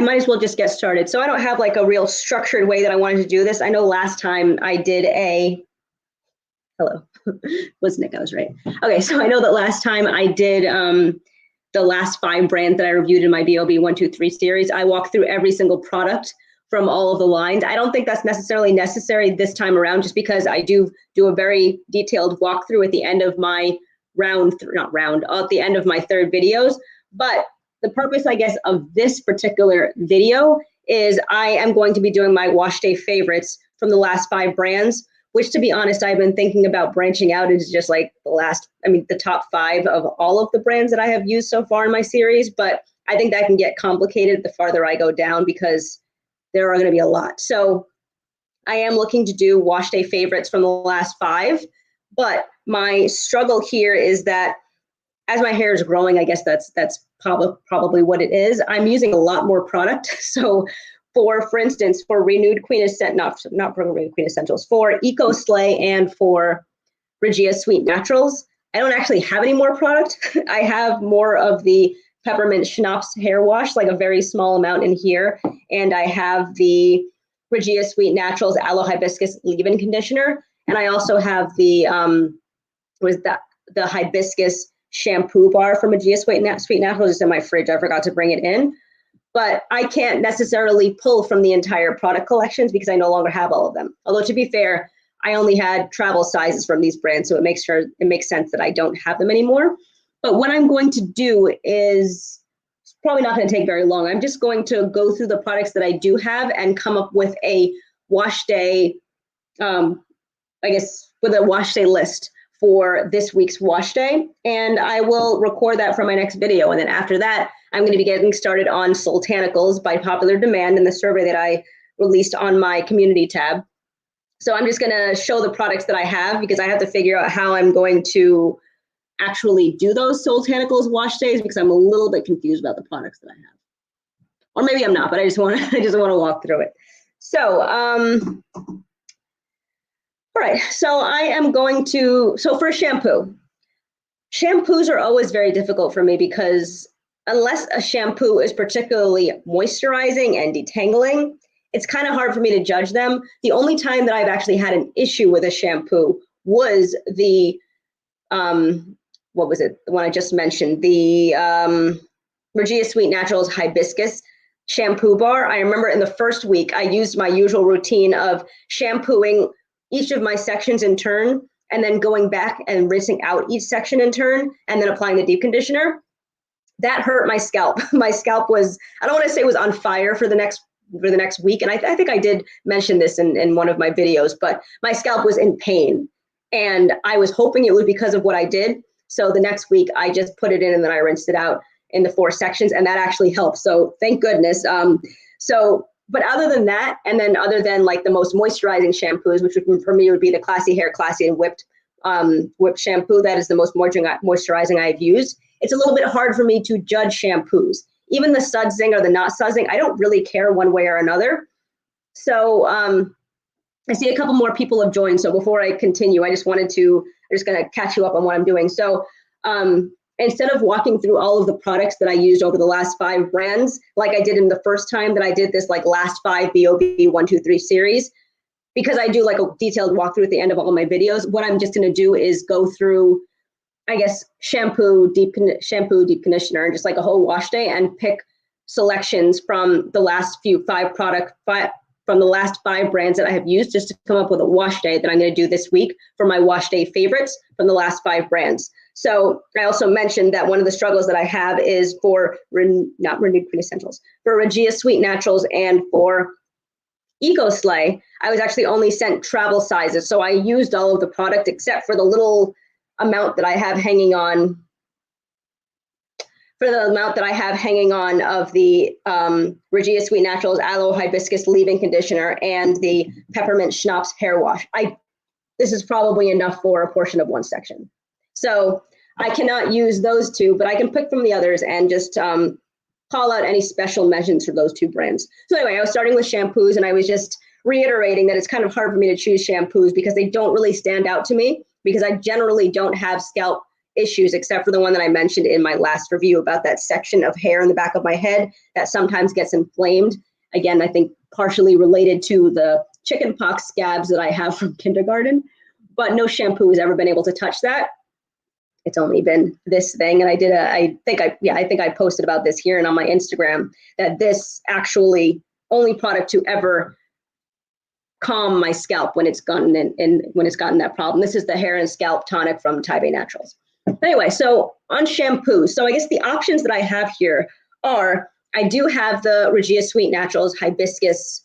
I might as well just get started. So I don't have like a real structured way that I wanted to do this. I know last time I did hello, was Nick, I was right. Okay, so I know that last time I did the last 5 brands that I reviewed in my BoB123 series. I walked through every single product from all of the lines. I don't think that's necessarily necessary this time around, just because I do a very detailed walkthrough at the end of my at the end of my 3rd videos. But the purpose, I guess, of this particular video is I am going to be doing my wash day favorites from the last 5 brands, which, to be honest, I've been thinking about branching out into just like the top 5 of all of the brands that I have used so far in my series. But I think that can get complicated the farther I go down, because there are going to be a lot. So I am looking to do wash day favorites from the last 5. But my struggle here is that as my hair is growing, I guess that's probably what it is. I'm using a lot more product. So for instance, for Renewed Queen Essentials, not for Renewed Queen Essentials, for Ecoslay and for Rajeeyah Sweet Naturals, I don't actually have any more product. I have more of the peppermint schnapps hair wash, like a very small amount in here. And I have the Rajeeyah Sweet Naturals Aloe Hibiscus leave-in conditioner. And I also have the Hibiscus shampoo bar from Rajeeyah Sweet Naturals. It's in my fridge. I forgot to bring it in. But I can't necessarily pull from the entire product collections because I no longer have all of them. Although, to be fair, I only had travel sizes from these brands, so it makes sense that I don't have them anymore. But what I'm going to do is, it's probably not going to take very long. I'm just going to go through the products that I do have and come up with a wash day, with a wash day list for this week's wash day. And I will record that for my next video. And then after that, I'm going to be getting started on Sultanicals by popular demand in the survey that I released on my community tab. So I'm just going to show the products that I have, because I have to figure out how I'm going to actually do those Sultanicals wash days, because I'm a little bit confused about the products that I have. Or maybe I'm not, but I just want to walk through it. So, all right, so I am going to, so for shampoo. Shampoos are always very difficult for me, because unless a shampoo is particularly moisturizing and detangling, it's kind of hard for me to judge them. The only time that I've actually had an issue with a shampoo was the, what was it? The one I just mentioned, the Rajeeyah Sweet Naturals Hibiscus shampoo bar. I remember in the first week, I used my usual routine of shampooing each of my sections in turn, and then going back and rinsing out each section in turn, and then applying the deep conditioner. That hurt my scalp. My scalp was, I don't want to say it was on fire for the next week. And I think I did mention this in one of my videos, but my scalp was in pain. And I was hoping it was because of what I did. So the next week I just put it in and then I rinsed it out in the 4 sections, and that actually helped. So thank goodness. But other than that, and then other than like the most moisturizing shampoos, which for me would be the Classy Hair, Classy and Whipped shampoo, that is the most moisturizing I've used. It's a little bit hard for me to judge shampoos. Even the sudsing or the not sudsing, I don't really care one way or another. So I see a couple more people have joined. So before I continue, I'm just going to catch you up on what I'm doing. So instead of walking through all of the products that I used over the last 5 brands, like I did in the first time that I did this like last 5 BoB123 series, because I do like a detailed walkthrough at the end of all my videos, what I'm just going to do is go through, I guess, shampoo, deep conditioner, and just like a whole wash day, and pick selections from the last 5 brands that I have used, just to come up with a wash day that I'm going to do this week for my wash day favorites from the last 5 brands. So I also mentioned that one of the struggles that I have is for not Renewed Queen Essentials, for Rajeeyah Sweet Naturals and for Ecoslay, I was actually only sent travel sizes. So I used all of the product except for the little amount that I have hanging on, of the Rajeeyah Sweet Naturals Aloe Hibiscus leave-in conditioner and the peppermint schnapps hair wash. This is probably enough for a portion of one section. So I cannot use those 2, but I can pick from the others and just call out any special mentions for those 2 brands. So anyway, I was starting with shampoos, and I was just reiterating that it's kind of hard for me to choose shampoos because they don't really stand out to me, because I generally don't have scalp issues except for the one that I mentioned in my last review about that section of hair in the back of my head that sometimes gets inflamed. Again, I think partially related to the chickenpox scabs that I have from kindergarten, but no shampoo has ever been able to touch that. It's only been this thing. And I think I posted about this here and on my Instagram that this actually only product to ever calm my scalp when it's gotten when it's gotten that problem. This is the hair and scalp tonic from Tiba Naturals. Anyway, so on shampoo. So I guess the options that I have here are, I do have the Rajeeyah Sweet Naturals Hibiscus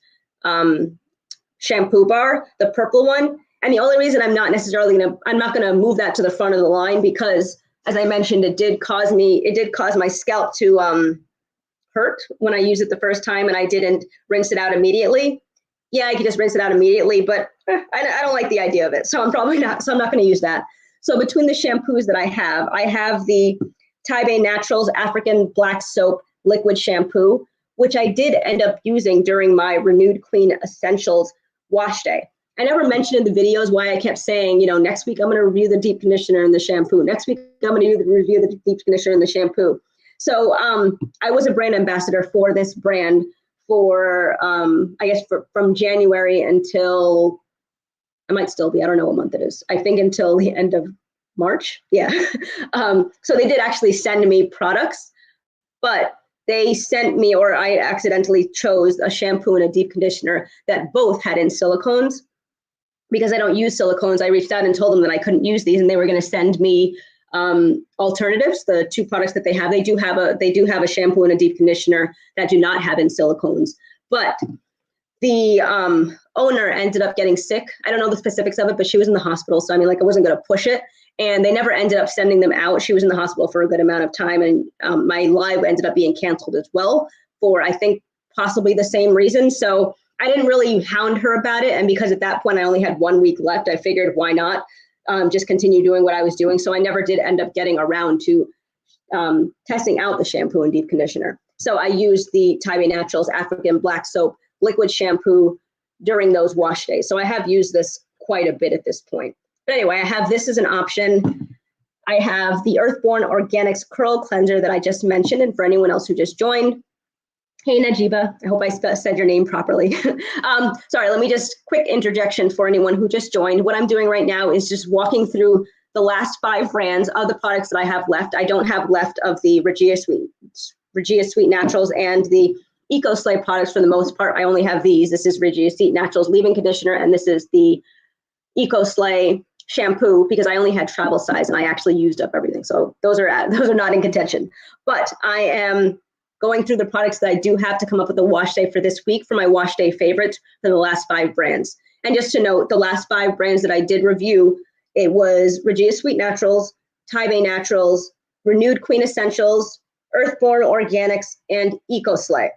shampoo bar, the purple one. And the only reason I'm not going to move that to the front of the line because, as I mentioned, it did cause my scalp to hurt when I used it the first time and I didn't rinse it out immediately. Yeah, I could just rinse it out immediately, but I don't like the idea of it. So I'm not going to use that. So between the shampoos that I have the Tiba Naturals African Black Soap Liquid Shampoo, which I did end up using during my Renewed Clean Essentials wash day. I never mentioned in the videos why I kept saying, next week I'm going to review the deep conditioner and the shampoo. Next week I'm going to review the deep conditioner and the shampoo. So I was a brand ambassador for this brand for, from January until, I might still be, I don't know what month it is. I think until the end of March. Yeah. So they did actually send me products, but they sent me, or I accidentally chose a shampoo and a deep conditioner that both had in silicones. Because I don't use silicones, I reached out and told them that I couldn't use these and they were going to send me alternatives, the two products that they have. They do have a shampoo and a deep conditioner that do not have in silicones. But the owner ended up getting sick. I don't know the specifics of it, but she was in the hospital. So I wasn't going to push it. And they never ended up sending them out. She was in the hospital for a good amount of time. And my live ended up being canceled as well for, I think, possibly the same reason. So I didn't really hound her about it. And because at that point I only had 1 week left, I figured why not just continue doing what I was doing. So I never did end up getting around to testing out the shampoo and deep conditioner. So I used the Tiba Naturals African Black Soap Liquid Shampoo during those wash days. So I have used this quite a bit at this point. But anyway, I have this as an option. I have the Earthborn Organics Curl Cleanser that I just mentioned. And for anyone else who just joined, hey, Najiba, I hope I said your name properly. Sorry, let me just quick interjection for anyone who just joined. What I'm doing right now is just walking through the last 5 brands of the products that I have left. I don't have left of the Rajeeyah Sweet Naturals and the Ecoslay products for the most part. I only have these. This is Rajeeyah Sweet Naturals leave-in conditioner, and this is the Ecoslay shampoo because I only had travel size and I actually used up everything. So those are not in contention. But I am going through the products that I do have to come up with a wash day for this week for my wash day favorites for the last 5 brands. And just to note, the last 5 brands that I did review, it was Rajeeyah Sweet Naturals, Tiba Naturals, Renewed Clean Essentials, Earthborn Organics, and Ecoslay.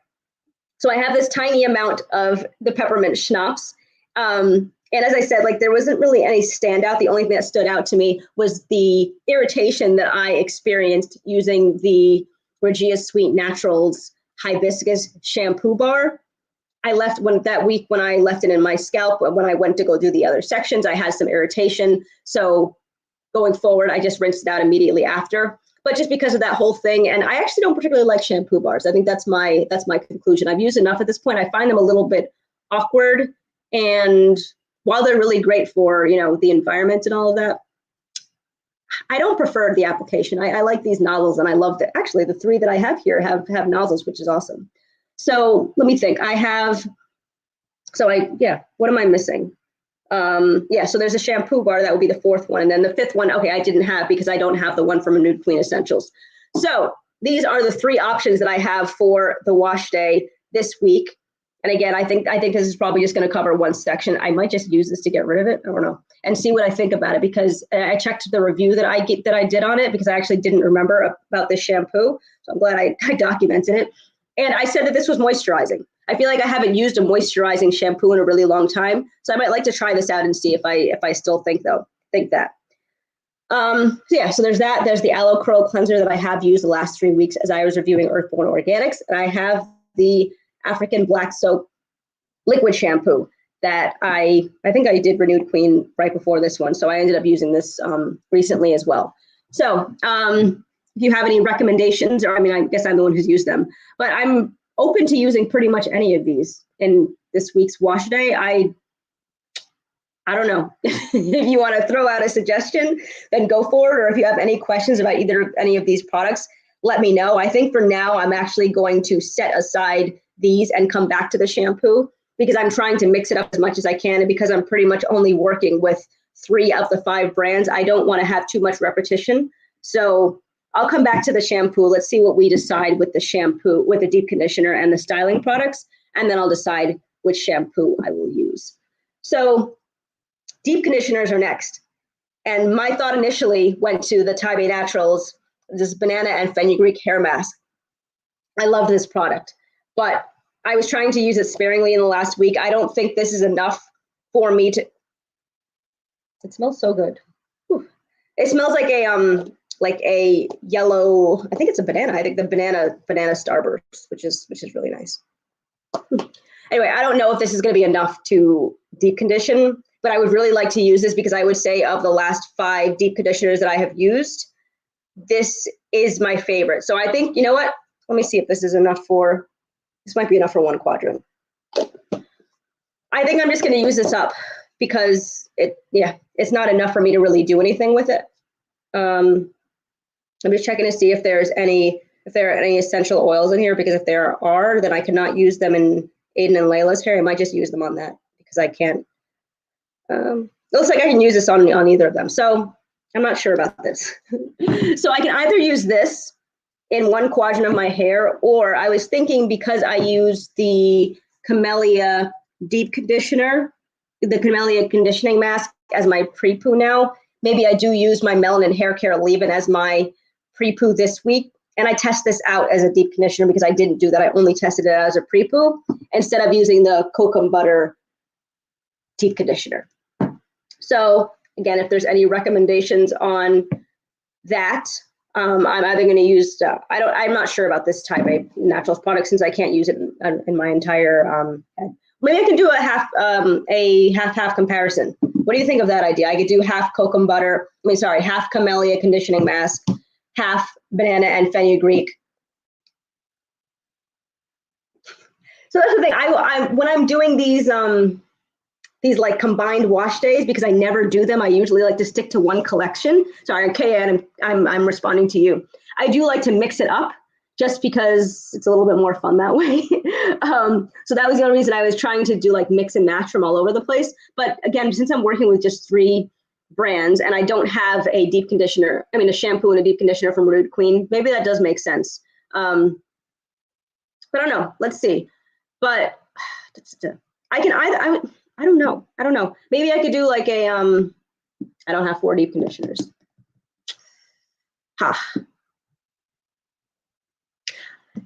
So I have this tiny amount of the peppermint schnapps. And as I said, there wasn't really any standout. The only thing that stood out to me was the irritation that I experienced using the Rajeeyah Sweet Naturals Hibiscus shampoo bar. I left that week when I left it in my scalp, when I went to go do the other sections, I had some irritation. So going forward, I just rinsed it out immediately after. But just because of that whole thing, and I actually don't particularly like shampoo bars. I think that's my conclusion. I've used enough at this point. I find them a little bit awkward. And while they're really great for, the environment and all of that, I don't prefer the application. I like these nozzles and I love that. Actually, the 3 that I have here have nozzles, which is awesome. So let me think. What am I missing? So there's a shampoo bar. That would be the 4th one. And then the 5th one, okay, I didn't have because I don't have the one from Renewed Clean Essentials. So these are the 3 options that I have for the wash day this week. And again, I think this is probably just going to cover one section. I might just use this to get rid of it. I don't know. And see what I think about it because I checked the review that I did on it because I actually didn't remember about this shampoo. So I'm glad I documented it. And I said that this was moisturizing. I feel like I haven't used a moisturizing shampoo in a really long time. So I might like to try this out and see if I still think that. So there's that. There's the Aloe Curl Cleanser that I have used the last 3 weeks as I was reviewing Earthborn Organics. And I have the African Black Soap Liquid Shampoo that I think I did Renewed Clean right before this one. So I ended up using this recently as well. So if you have any recommendations, or I mean, I guess I'm the one who's used them, but I'm open to using pretty much any of these in this week's wash day. I don't know. If you want to throw out a suggestion, then go for it. Or if you have any questions about any of these products, let me know. I think for now, I'm actually going to set aside these and come back to the shampoo because I'm trying to mix it up as much as I can. And because I'm pretty much only working with 3 of the 5 brands, I don't want to have too much repetition. So I'll come back to the shampoo. Let's see what we decide with the shampoo, with the deep conditioner and the styling products. And then I'll decide which shampoo I will use. So deep conditioners are next. And my thought initially went to the Tiba Naturals, this banana and fenugreek hair mask. I love this product, but I was trying to use it sparingly in the last week. I don't think this is enough for me to, it smells so good. Whew. It smells like a yellow, I think it's a banana. I think the banana starburst, which is really nice. Anyway, I don't know if this is going to be enough to deep condition, but I would really like to use this because I would say of the last 5 deep conditioners that I have used, this is my favorite. So I think, you know what? Let me see if this is enough for, this might be enough for 1 quadrant. I think I'm just going to use this up because it's not enough for me to really do anything with it. I'm just checking to see if there are any essential oils in here, because if there are, then I cannot use them in Aiden and Layla's hair. I might just use them on that because I can't. It looks like I can use this on either of them. So I'm not sure about this. So I can either use this in 1 quadrant of my hair, or I was thinking because I use the Camellia deep conditioner, the Camellia conditioning mask as my Prepoo now, maybe I do use my melanin hair care leave-in as my Prepoo this week. And I test this out as a deep conditioner because I didn't do that. I only tested it as a Prepoo instead of using the cocoa butter deep conditioner. So again, if there's any recommendations on that, I'm either going to use, I'm not sure about this Tiba Naturals product since I can't use it in my entire head. Maybe I can do a half comparison. What do you think of that idea? I could do half cocoa butter, half Camellia conditioning mask, half banana and fenugreek. So that's the thing. When I'm doing these like combined wash days, because I never do them, I usually like to stick to 1 collection. Sorry, Kayan, I'm responding to you. I do like to mix it up just because it's a little bit more fun that way. So that was the only reason I was trying to do like mix and match from all over the place. But again, since I'm working with just 3 brands and I don't have a deep conditioner, a shampoo and a deep conditioner from Rude Queen, maybe that does make sense. But I don't know. Let's see. But I can either, I don't know. Maybe I could do like a, I don't have 4 deep conditioners.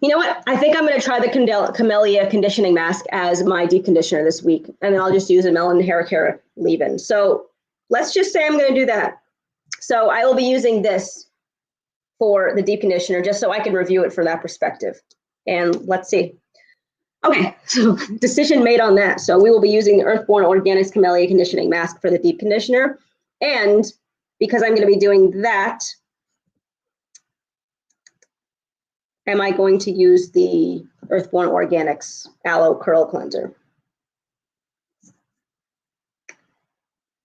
You know what? I think I'm going to try the Camellia conditioning mask as my deep conditioner this week. And then I'll just use a melanin hair care leave-in. So let's just say I'm going to do that. So I will be using this for the deep conditioner just so I can review it from that perspective. And let's see. Okay, so decision made on that. So we will be using the Earthborn Organics Camellia conditioning mask for the deep conditioner. And because I'm going to be doing that, am I going to use the Earthborn Organics Aloe Curl Cleanser?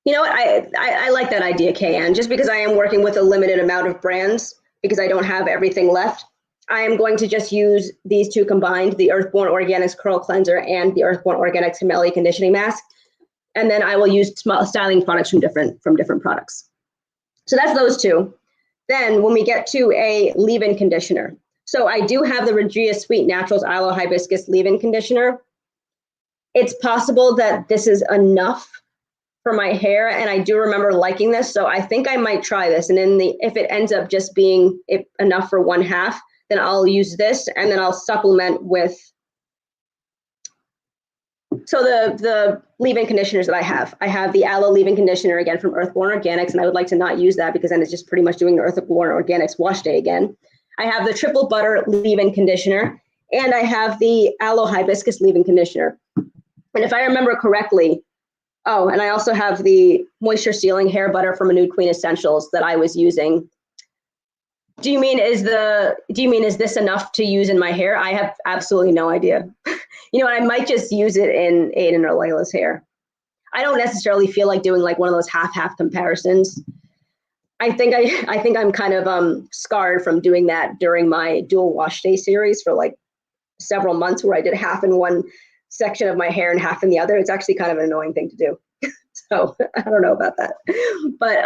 You know what, I like that idea, Kayan, just because I am working with a limited amount of brands, because I don't have everything left. I am going to just use these 2 combined, the Earthborn Organics Curl Cleanser and the Earthborn Organics Camellia Conditioning Mask. And then I will use styling products from different products. So that's those 2. Then when we get to a leave-in conditioner, so I do have the Rajeeyah Sweet Naturals Aloe Hibiscus leave-in conditioner. It's possible that this is enough for my hair, and I do remember liking this, so I think I might try this. And then if it ends up just being enough for 1/2, then I'll use this, and then I'll supplement with. So the leave-in conditioners that I have the Aloe leave-in conditioner again from Earthborn Organics, and I would like to not use that because then it's just pretty much doing the Earthborn Organics wash day again. I have the triple butter leave-in conditioner, and I have the Aloe Hibiscus leave-in conditioner. And if I remember correctly, and I also have the moisture sealing hair butter from Nude Queen Essentials that I was using Do you mean is this enough to use in my hair? I have absolutely no idea. You know, I might just use it in Aiden or Layla's hair. I don't necessarily feel like doing like one of those half comparisons. I think I'm kind of scarred from doing that during my dual wash day series for like several months, where I did half in one section of my hair and half in the other. It's actually kind of an annoying thing to do. So I don't know about that. But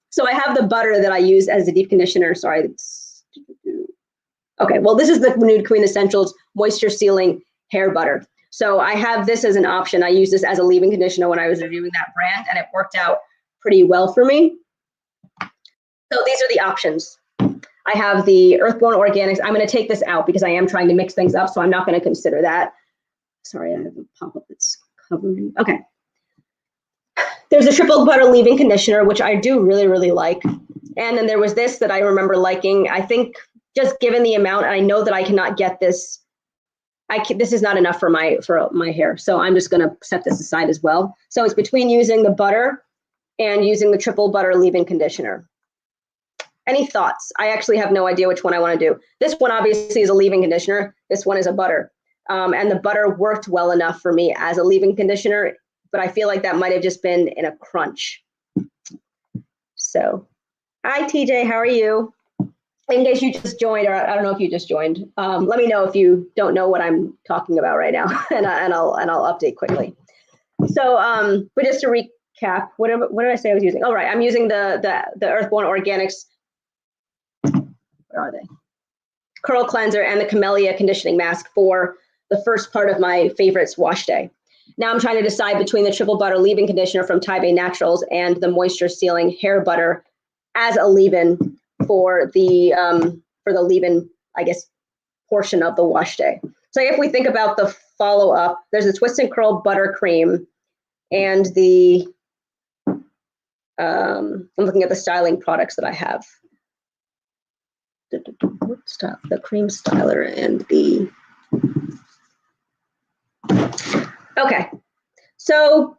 so I have the butter that I use as the deep conditioner. Sorry. Okay, well, this is the Nude Queen Essentials Moisture Sealing Hair Butter. So I have this as an option. I use this as a leave-in conditioner when I was reviewing that brand, and it worked out pretty well for me. So these are the options. I have the Earthborn Organics. I'm going to take this out because I am trying to mix things up, so I'm not going to consider that. Sorry, I have a pop-up that's covering. Okay. There's a triple butter leave-in conditioner, which I do really, really like. And then there was this that I remember liking. I think just given the amount, and I know that I cannot get this, this is not enough for my hair. So I'm just going to set this aside as well. So it's between using the butter and using the triple butter leave-in conditioner. Any thoughts? I actually have no idea which one I want to do. This one obviously is a leave-in conditioner. This one is a butter. And the butter worked well enough for me as a leave-in conditioner, but I feel like that might have just been in a crunch. So, hi TJ, how are you? In case you just joined, or I don't know if you just joined, let me know if you don't know what I'm talking about right now, and I'll update quickly. So, but just to recap, what did I say I was using? Oh, right, I'm using the Earthborn Organics. Where are they? Curl cleanser and the Camellia conditioning mask for the first part of my favorites wash day. Now I'm trying to decide between the triple butter leave-in conditioner from Tiba Naturals and the moisture sealing hair butter as a leave-in for the leave-in, I guess, portion of the wash day. So if we think about the follow-up, there's a twist and curl buttercream and the I'm looking at the styling products that I have. The cream styler and the okay. So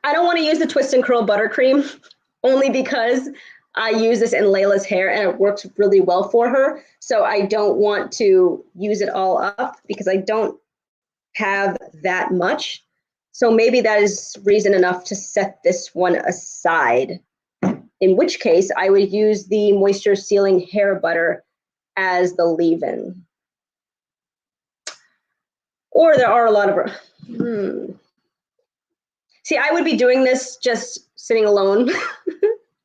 I don't want to use the twist and curl buttercream only because I use this in Layla's hair and it works really well for her. So I don't want to use it all up because I don't have that much. So maybe that is reason enough to set this one aside. In which case I would use the moisture sealing hair butter as the leave-in. Or there are a lot of, See, I would be doing this just sitting alone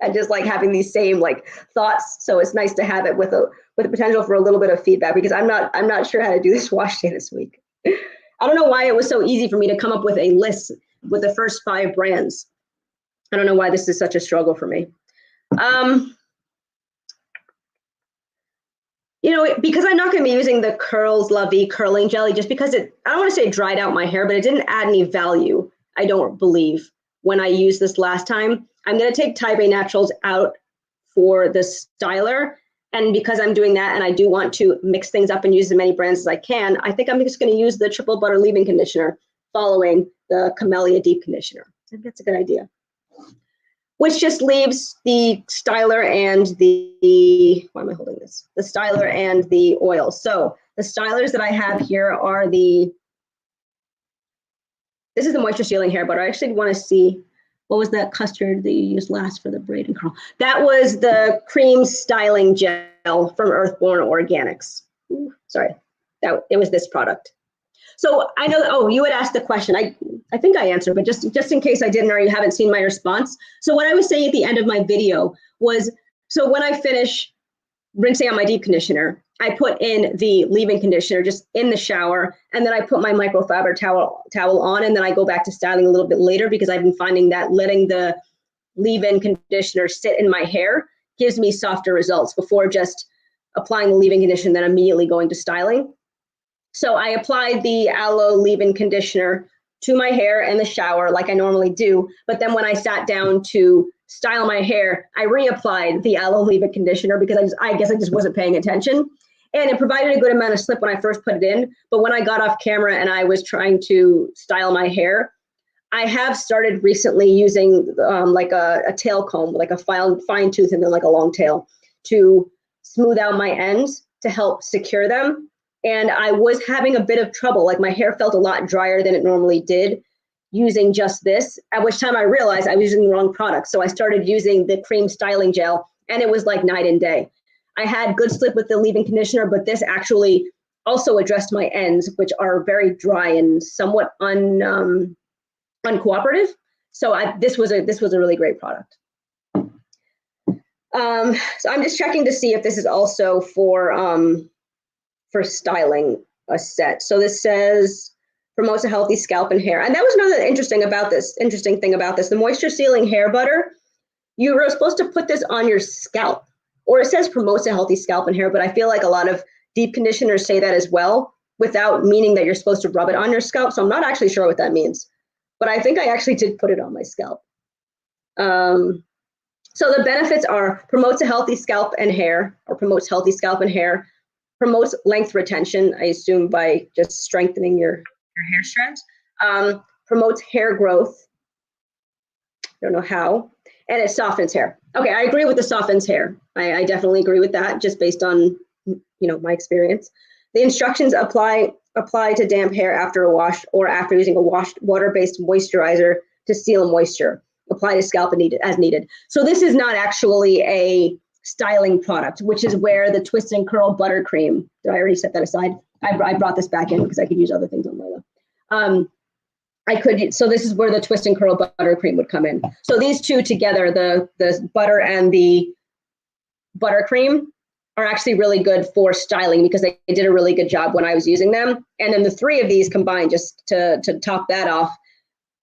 and just like having these same like thoughts. So it's nice to have it with a potential for a little bit of feedback because I'm not sure how to do this wash day this week. I don't know why it was so easy for me to come up with a list with the first 5 brands. I don't know why this is such a struggle for me. You know, because I'm not going to be using the Curls La Vie curling jelly, just because I don't want to say it dried out my hair, but it didn't add any value, I don't believe, when I used this last time. I'm going to take Tiba Naturals out for the styler. And because I'm doing that and I do want to mix things up and use as many brands as I can, I think I'm just going to use the triple butter leave-in conditioner following the Camellia deep conditioner. I think that's a good idea. Which just leaves the styler and the, why am I holding this? The styler and the oil. So the stylers that I have here are this is the moisture sealing hair butter. I actually want to see, what was that custard that you used last for the braid and curl? That was the cream styling gel from Earthborn Organics. Ooh, sorry, it was this product. So I know, oh, you had asked the question. I think I answered, but just in case I didn't or you haven't seen my response. So what I was saying at the end of my video was, so when I finish rinsing out my deep conditioner, I put in the leave-in conditioner just in the shower, and then I put my microfiber towel on, and then I go back to styling a little bit later because I've been finding that letting the leave-in conditioner sit in my hair gives me softer results before just applying the leave-in conditioner and then immediately going to styling. So I applied the Aloe leave-in conditioner to my hair in the shower like I normally do. But then when I sat down to style my hair, I reapplied the Aloe leave-in conditioner because I guess I just wasn't paying attention. And it provided a good amount of slip when I first put it in. But when I got off camera and I was trying to style my hair, I have started recently using like a tail comb, like a fine tooth and then like a long tail to smooth out my ends to help secure them. And I was having a bit of trouble. Like my hair felt a lot drier than it normally did using just this, at which time I realized I was using the wrong product. So I started using the cream styling gel and it was like night and day. I had good slip with the leave-in conditioner, but this actually also addressed my ends, which are very dry and somewhat uncooperative. So this was a really great product. So I'm just checking to see if this is also for styling a set. So this says promotes a healthy scalp and hair. And that was another interesting thing about this. The moisture sealing hair butter, you were supposed to put this on your scalp, or it says promotes a healthy scalp and hair, but I feel like a lot of deep conditioners say that as well without meaning that you're supposed to rub it on your scalp. So I'm not actually sure what that means, but I think I actually did put it on my scalp. So the benefits are promotes a healthy scalp and hair, or promotes healthy scalp and hair, promotes length retention, I assume by just strengthening your hair strands, promotes hair growth, don't know how, and it softens hair. Okay, I agree with the softens hair. I definitely agree with that, just based on my experience. The instructions apply to damp hair after a wash or after using a washed water-based moisturizer to seal moisture. Apply to scalp as needed. So this is not actually a styling product, which is where the twist and curl buttercream, did I already set that aside? I brought this back in because I could use other things on Layla. So this is where the twist and curl buttercream would come in. So these two together, the butter and the buttercream, are actually really good for styling because they did a really good job when I was using them. And then the three of these combined, just to top that off,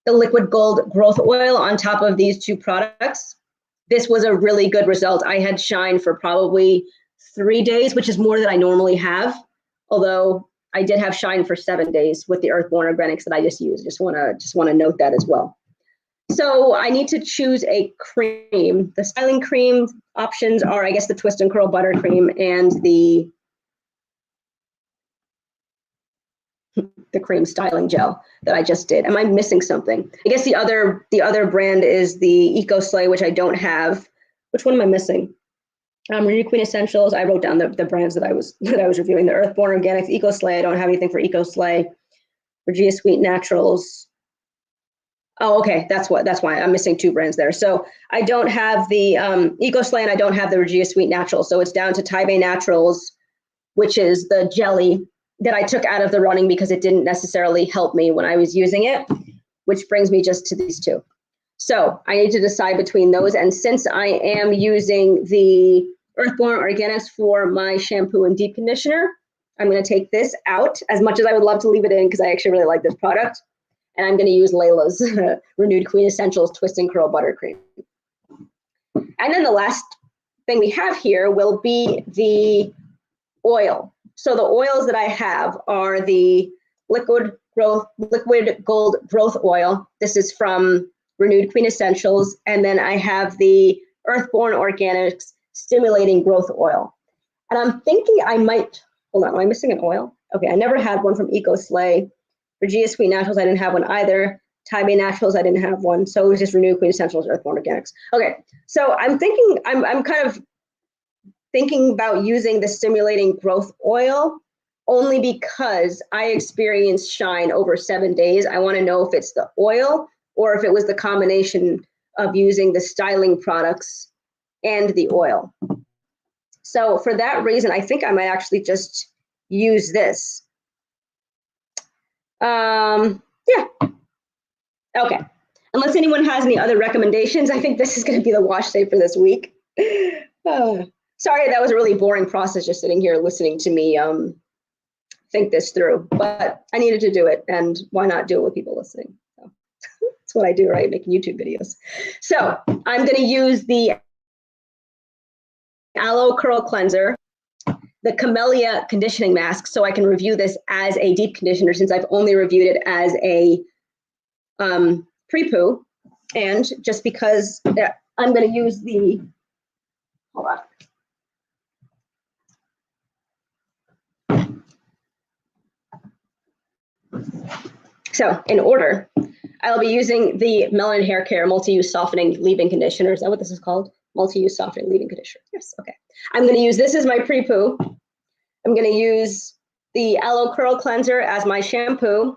the liquid gold growth oil on top of these two products, this was a really good result. I had shine for probably 3 days, which is more than I normally have, although I did have shine for 7 days with the Earthborn Organics that I just used. Just want to note that as well. So I need to choose a cream. The styling cream options are, I guess, the twist and curl buttercream and the cream styling gel that I just did. Am I missing something? I guess the other brand is the Ecoslay, which I don't have. Which one am I missing? Renewed Queen Essentials. I wrote down the brands that I was reviewing. The Earthborn Organics, Ecoslay. I don't have anything for Ecoslay. Rajeeyah Sweet Naturals. Oh, okay. That's why I'm missing 2 brands there. So I don't have the Ecoslay and I don't have the Rajeeyah Sweet Naturals. So it's down to Tiba Naturals, which is the jelly that I took out of the running because it didn't necessarily help me when I was using it, which brings me just to these 2. So I need to decide between those. And since I am using the Earthborn Organics for my shampoo and deep conditioner, I'm going to take this out, as much as I would love to leave it in because I actually really like this product. And I'm going to use Layla's Renewed Queen Essentials Twist and Curl Buttercream. And then the last thing we have here will be the oil. So the oils that I have are the liquid gold growth oil. This is from Renewed Queen Essentials. And then I have the Earthborn Organics Stimulating Growth Oil. And I'm thinking I might, hold on, am I missing an oil? Okay, I never had one from Ecoslay. Rajeeyah Sweet Naturals, I didn't have one either. Tiba Naturals, I didn't have one. So it was just Renewed Queen Essentials, Earthborn Organics. Okay, so I'm kind of thinking about using the stimulating growth oil only because I experienced shine over 7 days. I want to know if it's the oil or if it was the combination of using the styling products and the oil. So for that reason, I think I might actually just use this. Yeah. Okay. Unless anyone has any other recommendations, I think this is going to be the wash day for this week. Sorry, that was a really boring process just sitting here listening to me think this through, but I needed to do it, and why not do it with people listening? So that's what I do, right? Making YouTube videos. So I'm going to use the Aloe Curl Cleanser, the Camellia Conditioning Mask, so I can review this as a deep conditioner since I've only reviewed it as a Prepoo, and just because I'm going to use the, hold on. So in order, I'll be using the Melanin Hair Care Multi-Use Softening Leave-In Conditioner. Is that what this is called? Multi-Use Softening Leave-In Conditioner. Yes, okay. I'm going to use this as my Prepoo. I'm going to use the Aloe Curl Cleanser as my shampoo.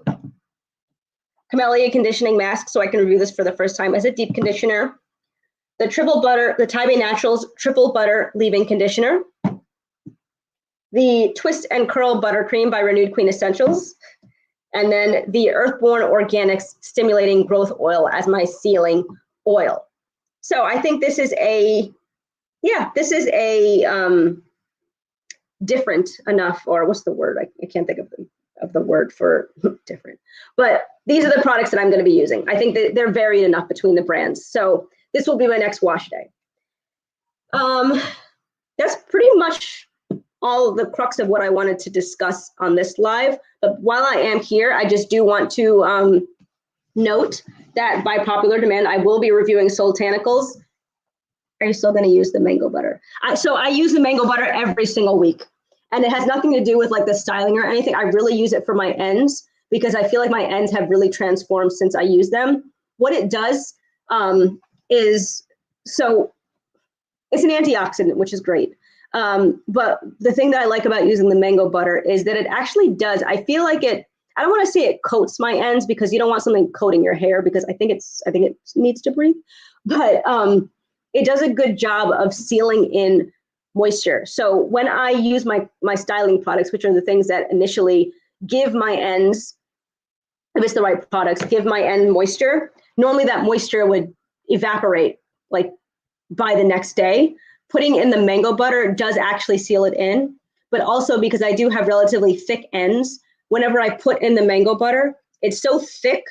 Camellia Conditioning Mask, so I can review this for the first time, as a deep conditioner. The Tiba Naturals Triple Butter Leave-In Conditioner. The Twist and Curl Buttercream by Renewed Queen Essentials. And then the Earthborn Organics Stimulating Growth Oil as my sealing oil. So I think this is a, different enough, or what's the word? I can't think of the word for different. But these are the products that I'm going to be using. I think that they're varied enough between the brands. So this will be my next wash day. That's pretty much all the crux of what I wanted to discuss on this live. But while I am here, I just do want to note that by popular demand, I will be reviewing Soultanicals. Are you still going to use the mango butter? So I use the mango butter every single week. And it has nothing to do with like the styling or anything. I really use it for my ends because I feel like my ends have really transformed since I use them. What it does is, so it's an antioxidant, which is great. But the thing that I like about using the mango butter is that it actually does, I feel like it, I don't want to say it coats my ends because you don't want something coating your hair because I think it needs to breathe, but it does a good job of sealing in moisture. So when I use my styling products, which are the things that initially give my ends, if it's the right products, give my end moisture, normally that moisture would evaporate like by the next day. Putting in the mango butter does actually seal it in, but also because I do have relatively thick ends, whenever I put in the mango butter, it's so thick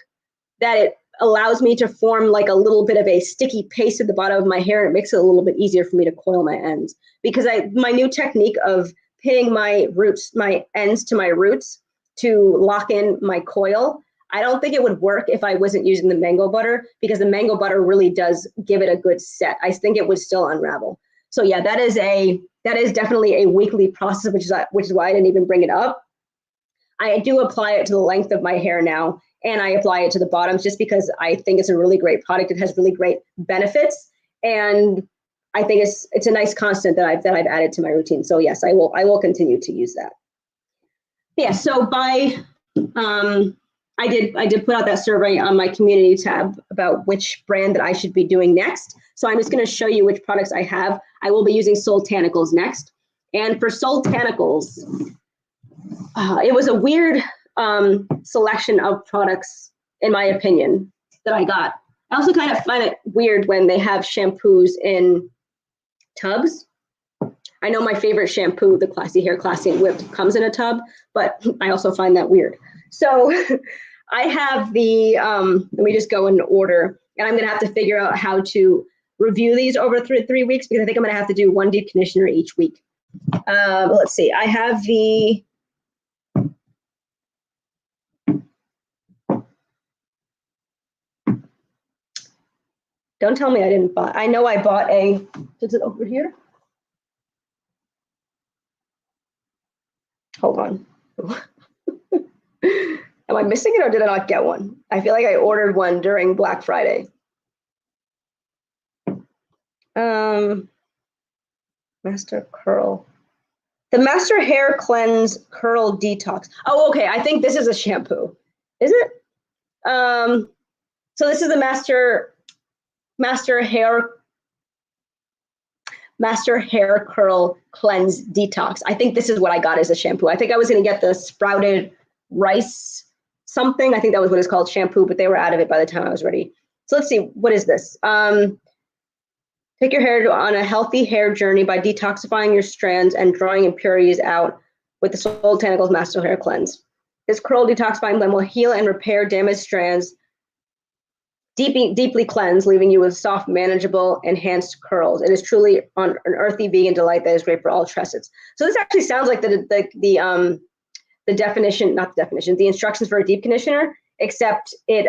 that it allows me to form like a little bit of a sticky paste at the bottom of my hair. And it makes it a little bit easier for me to coil my ends because my new technique of pinning my ends to my roots to lock in my coil, I don't think it would work if I wasn't using the mango butter because the mango butter really does give it a good set. I think it would still unravel. So yeah, that is definitely a weekly process, which is why I didn't even bring it up. I do apply it to the length of my hair now, and I apply it to the bottoms just because I think it's a really great product. It has really great benefits, and I think it's a nice constant that I've added to my routine. So yes, I will continue to use that. Yeah. So I did put out that survey on my community tab about which brand that I should be doing next. So I'm just going to show you which products I have. I will be using Soultanicals next. And for Soultanicals, it was a weird selection of products, in my opinion, that I got. I also kind of find it weird when they have shampoos in tubs. I know my favorite shampoo, the Classy Hair Classy and Whipped, comes in a tub, but I also find that weird. So I have the, let me just go in order, and I'm going to have to figure out how to review these over 3 weeks because I think I'm going to have to do one deep conditioner each week. Let's see. I have the, don't tell me I didn't buy, I know I bought a, is it over here? Hold on. Am I missing it or did I not get one? I feel like I ordered one during Black Friday. Master Curl. The Master Hair Cleanse Curl Detox. Oh, okay. I think this is a shampoo. Is it? So this is the Master Hair Curl Cleanse Detox. I think this is what I got as a shampoo. I think I was going to get the sprouted rice something. I think that was what it's called, shampoo, but they were out of it by the time I was ready. So let's see. What is this? Take your hair on a healthy hair journey by detoxifying your strands and drawing impurities out with the Soultanicals Master Hair Cleanse. This curl detoxifying blend will heal and repair damaged strands, deeply cleanse, leaving you with soft, manageable, enhanced curls. It is truly an earthy vegan delight that is great for all tressets. So this actually sounds like the definition, not the definition, the instructions for a deep conditioner, except it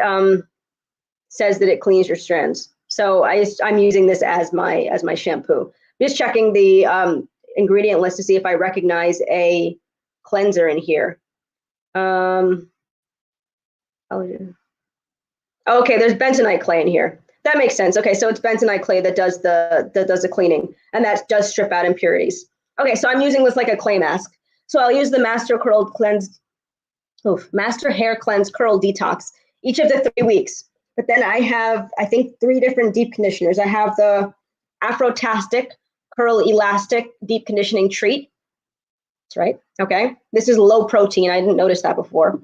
says that it cleans your strands. So I'm using this as my shampoo. Just checking the ingredient list to see if I recognize a cleanser in here. Okay, there's bentonite clay in here. That makes sense. Okay, so it's bentonite clay that does the cleaning, and that does strip out impurities. Okay, so I'm using this like a clay mask. So I'll use the Master Hair Cleanse Curl Detox each of the 3 weeks. But then I have, I think, 3 different deep conditioners. I have the Afrotastic Curl Elastic Deep Conditioning Treat. That's right. Okay. This is low protein. I didn't notice that before.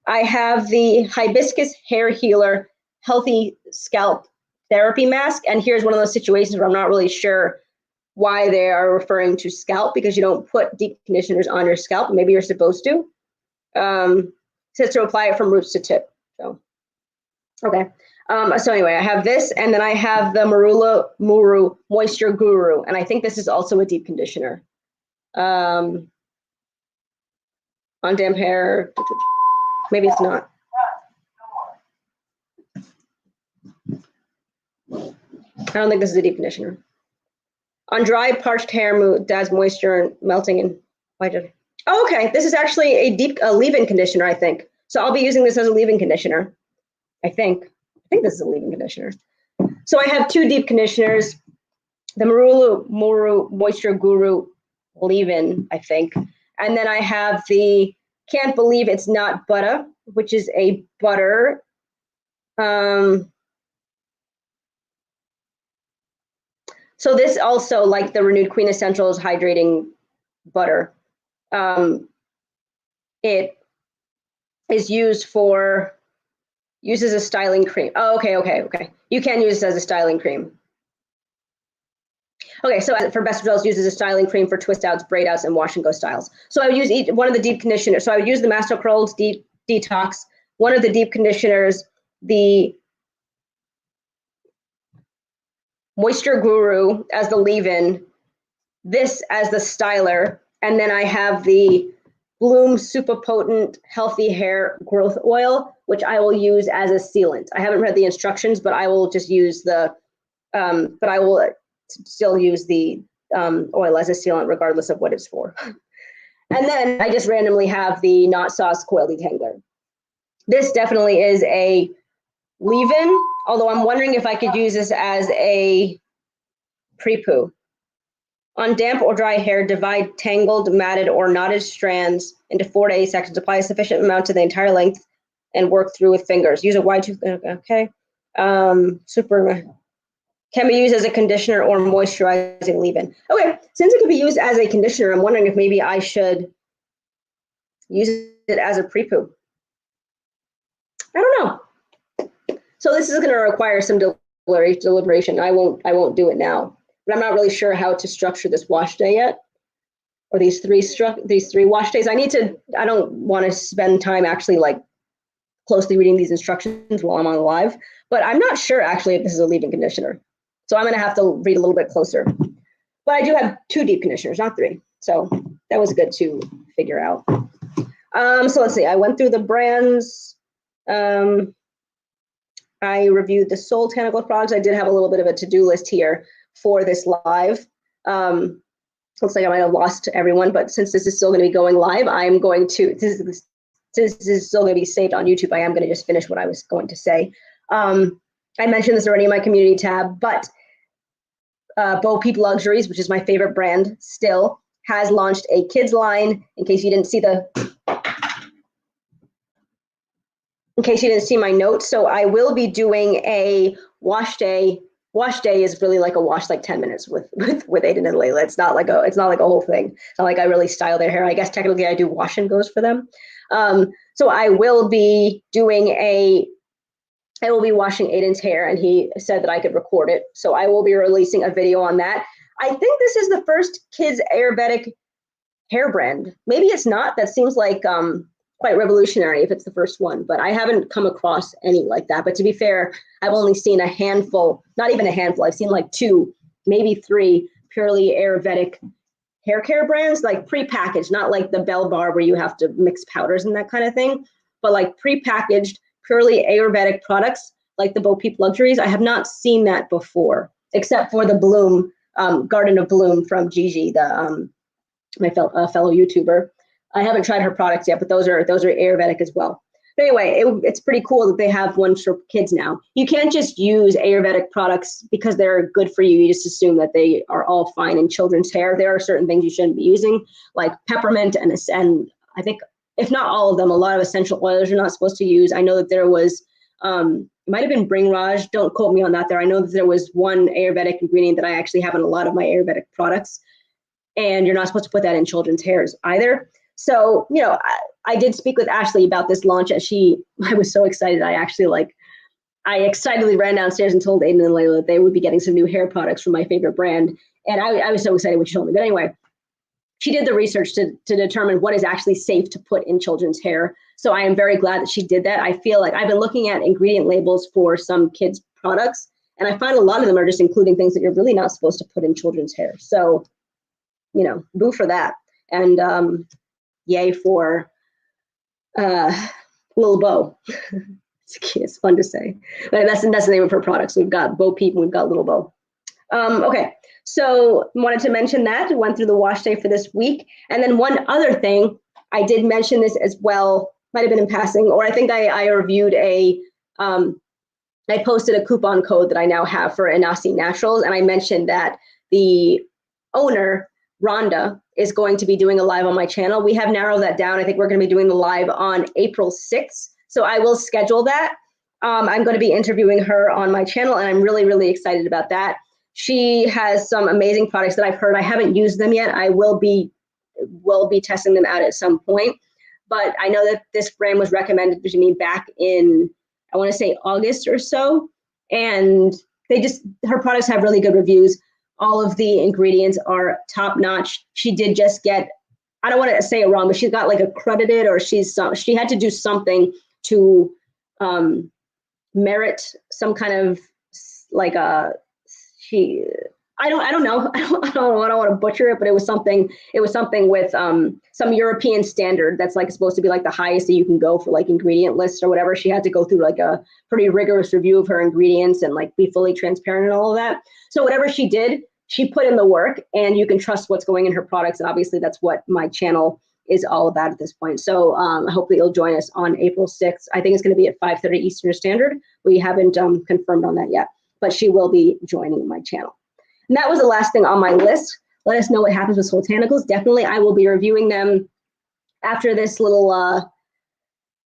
I have the Hibiscus Hair Healer Healthy Scalp Therapy Mask. And here's one of those situations where I'm not really sure why they are referring to scalp, because you don't put deep conditioners on your scalp. Maybe you're supposed to. Says to apply it from roots to tip. So, okay. So anyway, I have this, and then I have the Muru Moisture Guru, and I think this is also a deep conditioner. On damp hair, maybe it's not. I don't think this is a deep conditioner. On dry, parched hair, adds moisture and melting and oh, okay. This is actually a deep leave-in conditioner, I think. So I'll be using this as a leave-in conditioner. I think this is a leave-in conditioner. So I have 2 deep conditioners, the Muru Moisture Guru leave-in, I think. And then I have the Can't Believe It's Not Butter, which is a butter. So this also, like the Renewed Queen Essentials hydrating butter, it is used as a styling cream. Oh, okay. You can use this as a styling cream. Okay, so for best results, uses a styling cream for twist outs, braid outs, and wash and go styles. So I would use each one of the deep conditioners. So I would use the Master Curls Deep Detox, one of the deep conditioners, the Moisture Guru as the leave-in, this as the styler, and then I have the Bloom Super Potent Healthy Hair Growth Oil, which I will use as a sealant. I haven't read the instructions, but I will just use the, but I will still use the oil as a sealant regardless of what it's for. And then I just randomly have the Not Sauce Coil Detangler. This definitely is a leave-in, although I'm wondering if I could use this as a Prepoo. On damp or dry hair, divide tangled, matted, or knotted strands into 4 to 8 sections. Apply a sufficient amount to the entire length and work through with fingers. Use a wide tooth. Okay. Can be used as a conditioner or moisturizing leave-in. Okay, since it can be used as a conditioner, I'm wondering if maybe I should use it as a Prepoo. I don't know. So this is going to require some deliberation. I won't do it now. But I'm not really sure how to structure this wash day yet, or these three wash days. I don't want to spend time actually like closely reading these instructions while I'm on live, but I'm not sure actually if this is a leave-in conditioner. So I'm going to have to read a little bit closer. But I do have 2 deep conditioners, not 3. So that was good to figure out. So let's see. I went through the brands. I reviewed the Soul Tentacle products. I did have a little bit of a to-do list here for this live. Looks like I might have lost everyone, but since this is still going to be going live, I'm going to, since this is still going to be saved on YouTube, I am going to just finish what I was going to say. I mentioned this already in my community tab, but Beau Peep Luxuries, which is my favorite brand still, has launched a kids line. In case you didn't see my notes, so I will be doing a wash day. Wash day is really like a wash, like 10 minutes with Aiden and Layla. It's not like a whole thing. It's not like I really style their hair. I guess technically I do wash and goes for them. So I will be washing Aiden's hair, and he said that I could record it. So I will be releasing a video on that. I think this is the first kids ayurvedic hair brand. Maybe it's not. That seems like quite revolutionary if it's the first one, but I haven't come across any like that. But to be fair, I've only seen a handful, not even a handful. I've seen like 2, maybe 3 purely ayurvedic hair care brands, like pre-packaged, not like the Bell Bar where you have to mix powders and that kind of thing, but like pre-packaged, purely ayurvedic products like the Beau Peep Luxuries. I have not seen that before, except for the Bloom, Garden of Bloom from Gigi, my fellow YouTuber. I haven't tried her products yet, but those are ayurvedic as well. anyway, it's pretty cool that they have one for kids now. You can't just use Ayurvedic products because they're good for you. You just assume that they are all fine in children's hair. There are certain things you shouldn't be using, like peppermint and I think, if not all of them, a lot of essential oils you're not supposed to use. I know that there was, it might have been Bringraj. Don't quote me on that there. I know that there was one Ayurvedic ingredient that I actually have in a lot of my Ayurvedic products, and you're not supposed to put that in children's hairs either. So, you know, I did speak with Ashley about this launch, and I was so excited. I excitedly ran downstairs and told Aiden and Layla that they would be getting some new hair products from my favorite brand. And I was so excited when she told me. But anyway, she did the research to determine what is actually safe to put in children's hair. So I am very glad that she did that. I feel like I've been looking at ingredient labels for some kids' products, and I find a lot of them are just including things that you're really not supposed to put in children's hair. So, you know, boo for that. And yay for Lil Beau. It's fun to say. But that's the name of her products. We've got Beau Peep and we've got Lil Beau. Okay, so wanted to mention that. Went through the wash day for this week. And then one other thing, I did mention this as well, might have been in passing, or I think I reviewed I posted a coupon code that I now have for Tiba Naturals, and I mentioned that the owner, Rhonda, is going to be doing a live on my channel. We have narrowed that down. I think we're going to be doing the live on April 6th. So I will schedule that. I'm going to be interviewing her on my channel, and I'm really, really excited about that. She has some amazing products that I've heard. I haven't used them yet. I will be testing them out at some point. But I know that this brand was recommended to me back in, I want to say August or so. And her products have really good reviews. All of the ingredients are top notch. She did just get, I don't want to say it wrong, but she got like accredited, or she had to do something to merit some kind of like I don't know. I don't want to butcher it, but it was something with some European standard that's like supposed to be like the highest that you can go for like ingredient lists or whatever. She had to go through like a pretty rigorous review of her ingredients and like be fully transparent and all of that. So whatever she did, she put in the work, and you can trust what's going in her products. And obviously that's what my channel is all about at this point. So hopefully you'll join us on April 6th. I think it's going to be at 5:30 Eastern Standard. We haven't confirmed on that yet, but she will be joining my channel. And that was the last thing on my list. Let us know what happens with botanicals. Definitely, I will be reviewing them after this little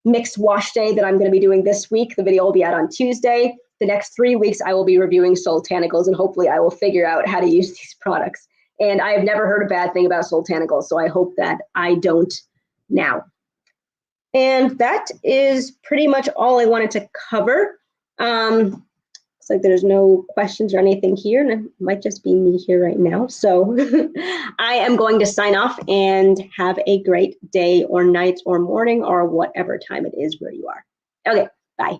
mixed wash day that I'm going to be doing this week. The video will be out on Tuesday. The next 3 weeks, I will be reviewing botanicals, and hopefully I will figure out how to use these products. And I have never heard a bad thing about botanicals, so I hope that I don't now. And that is pretty much all I wanted to cover. Looks like there's no questions or anything here, and it might just be me here right now. So I am going to sign off, and have a great day or night or morning or whatever time it is where you are. Okay, bye.